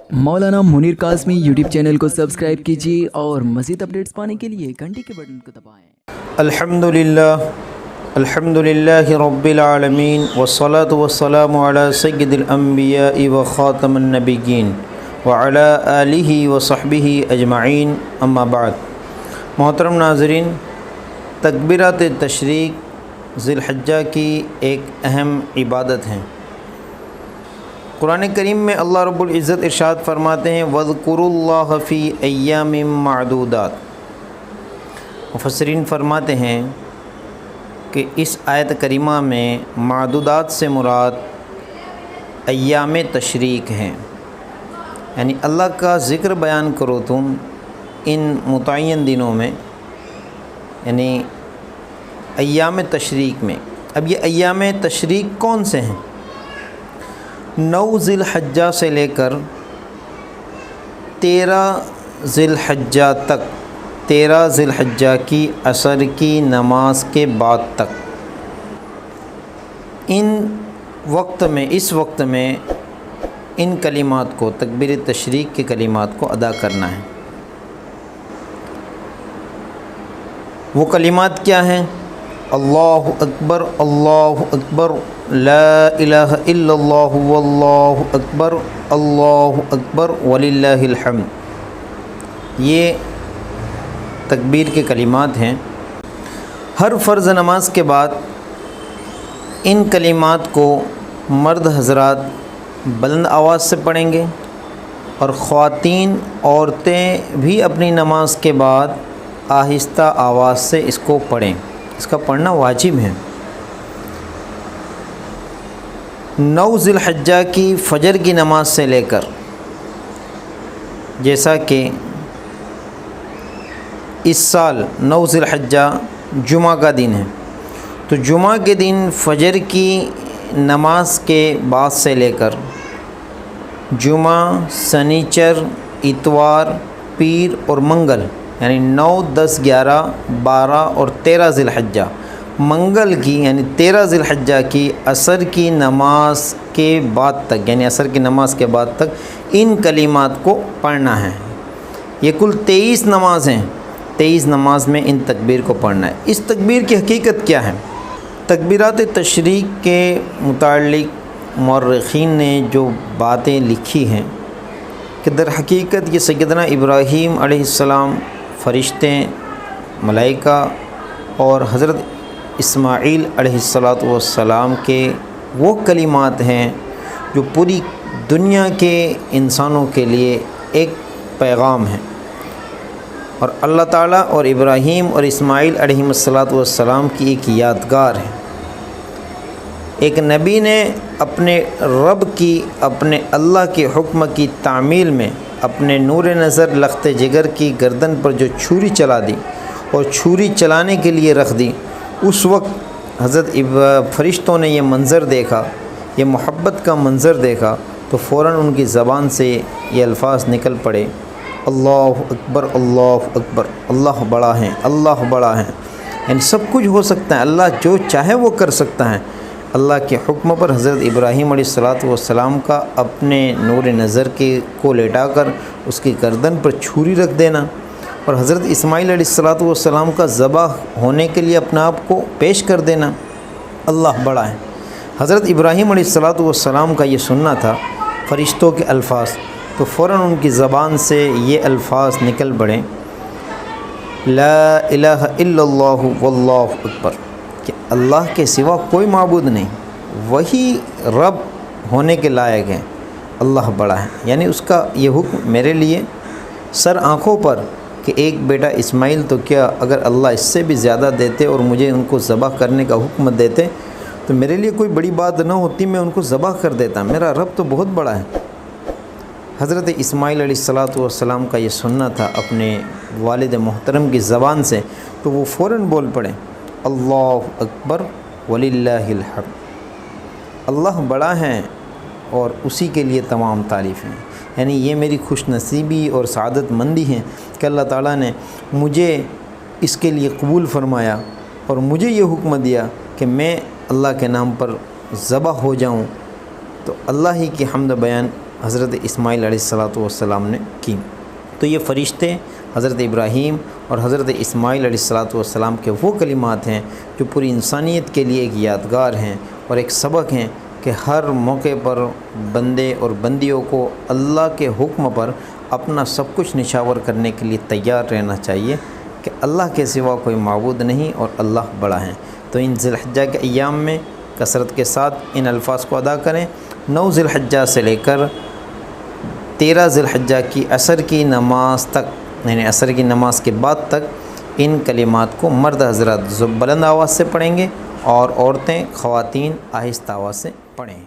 मौलाना Munir Qasmi YouTube channel को subscribe कीजिए और मज़ीद अपडेट्स पाने के लिए घंटी के बटन को दबाएं। अल्हम्दुलिल्लाह रब्बिल आलमीन वस्सलातु वस्सलामु अला सय्यिदिल अंबिया व खातमिन नबिय्यीन व अला आलिहि व सहबिहि अजमाइन अम्मा बाद। मोहतरम नाज़रीन, तकबीरात तशरीक़ ज़िलहज्जा की एक अहम इबादत है। कुरान करीम में अल्लाह रब्बुल इज़्ज़त इरशाद फरमाते हैं वज़्कुरुल्लाह फ़ी अय्यामिम मादूदात। मुफस्सिरीन फरमाते हैं कि इस आयत करीमा में मादूदात से मुराद अय्याम तशरीक़ हैं, यानी अल्लाह का ज़िक्र बयान करो तुम इन मुतय्यन दिनों में, यानी अय्याम तशरीक़ में। अब ये अय्याम तशरीक़ कौन से हैं? 9 ज़िलहज्जा से लेकर 13 ज़िलहज्जा तक, 13 ज़िलहज्जा की असर की नमाज के बाद तक, इस वक्त में इन कलिमात को, तकबीर तशरीक़ के कलिमात को अदा करना है। वो कलिमात क्या हैं? अल्लाहु अकबर ला इलाहा इल्लल्लाहु वल्लाहु अकबर वलिल्लाहिल हम्द। ये तकबीर के कलिमात हैं। हर फ़र्ज़ नमाज के बाद इन कलिमात को मर्द हज़रात बुलंद आवाज़ से पढ़ेंगे और ख़वातीन औरतें भी अपनी नमाज के बाद आहिस्ता आवाज़ से इसको पढ़ें। इसका पढ़ना वाजिब है। 9 ज़िलहज्जा की फ़जर की नमाज से लेकर, जैसा कि इस साल 9 ज़िलहज्जा जुमा का दिन है, तो जुमा के दिन फ़जर की नमाज के बाद से लेकर जुमा, सनीचर, इतवार, पीर और मंगल, यानी 9, 10, 11, 12 और 13 ज़िलहज्जा, मंगल की यानी 13 ज़िलहज्जा की असर की नमाज के बाद तक, यानी असर की नमाज के बाद तक इन कलिमात को पढ़ना है। ये कुल 23 नमाज हैं। 23 नमाज में इन तकबीर को पढ़ना है। इस तकबीर की हकीकत क्या है? तकबीरात तशरीक़ के मुताल्लिक़ मुअर्रिख़ीन ने जो बातें लिखी हैं कि दर हकीकत ये सैयदना इब्राहीम अलैहिस्सलाम, फ़रिश्ते, मलाइका और हज़रत इस्माईल अलैहिस्सलातु वस्सलाम के वो कलिमात हैं जो पूरी दुनिया के इंसानों के लिए एक पैगाम है। और अल्लाह ताला और इब्राहीम और इस्माईल अलैहिस्सलातु वस्सलाम की एक यादगार है। एक नबी ने अपने रब की, अपने अल्लाह के हुक्म की तामील में अपने नूर नज़र लख्त जिगर की गर्दन पर जो छुरी चला दी और छुरी चलाने के लिए रख दी, उस वक्त हज़रत फ़रिश्तों ने ये मंज़र देखा, ये मोहब्बत का मंज़र देखा, तो फ़ौरन उनकी ज़बान से ये अल्फाज निकल पड़े, अल्लाह अकबर, अल्लाह अकबर, अल्लाह बड़ा है, अल्लाह बड़ा है। यानी सब कुछ हो सकता है, अल्लाह जो चाहे वो कर सकता है। अल्लाह के हुक्म पर हज़रत इब्राहीम अलैहिस्सलातु वस्सलाम का अपने नूर नज़र को लेटाकर उसकी गर्दन पर छुरी रख देना और हज़रत इस्माईल अलैहिस्सलातु वस्सलाम का ज़बाह होने के लिए अपने आप को पेश कर देना, अल्लाह बड़ा है। हज़रत इब्राहीम अलैहिस्सलातु वस्सलाम का ये सुनना था फ़रिश्तों के अल्फाज, तो फ़ौरन उनकी ज़बान से ये अल्फाज निकल पड़े, ला इलाहा इल्लल्लाहु वल्लाहु अकबर, कि अल्लाह के सिवा कोई माबूद नहीं, वही रब होने के लायक है, अल्लाह बड़ा है। यानी उसका ये हुक्म मेरे लिए सर आँखों पर कि एक बेटा इस्माइल, तो क्या अगर अल्लाह इससे भी ज़्यादा देते और मुझे उनको ज़बह करने का हुक्म देते तो मेरे लिए कोई बड़ी बात ना होती, मैं उनको ज़बह कर देता, मेरा रब तो बहुत बड़ा है। हज़रत इस्माईल अलैहिस्सलातु वस्सलाम का ये सुनना था अपने वालिद मोहतरम की ज़बान से, तो वो फ़ौरन बोल पड़े, अल्लाह अकबर वलिल्लाहिल हम्द, अल्लाह बड़ा है और उसी के लिए तमाम तारीफ़ें। यानी ये मेरी खुश नसीबी और सआदत मंदी है कि अल्लाह ताला ने मुझे इसके लिए कबूल फ़रमाया और मुझे ये हुक्म दिया कि मैं अल्लाह के नाम पर ज़बह हो जाऊँ, तो अल्लाह ही की हम्द बयान حضرت اسماعیل علیہ السلام نے کی۔ تو یہ فرشتے حضرت ابراہیم اور حضرت اسماعیل علیہ السلام کے وہ کلمات ہیں جو پوری انسانیت کے لیے ایک یادگار ہیں اور ایک سبق ہیں کہ ہر موقع پر بندے اور بندیوں کو اللہ کے حکم پر اپنا سب کچھ نچھاور کرنے کے لیے تیار رہنا چاہیے کہ اللہ کے سوا کوئی معبود نہیں اور اللہ بڑا ہے۔ تو ان ذی الحجہ کے ایام میں کثرت کے ساتھ ان الفاظ کو ادا کریں۔ 9 ذی الحجہ سے لے کر 13 ذی الحجہ کی عصر کی نماز تک، یعنی عصر کی نماز کے بعد تک ان کلمات کو مرد حضرات بلند آواز سے پڑھیں گے اور عورتیں خواتین آہستہ آواز سے پڑھیں۔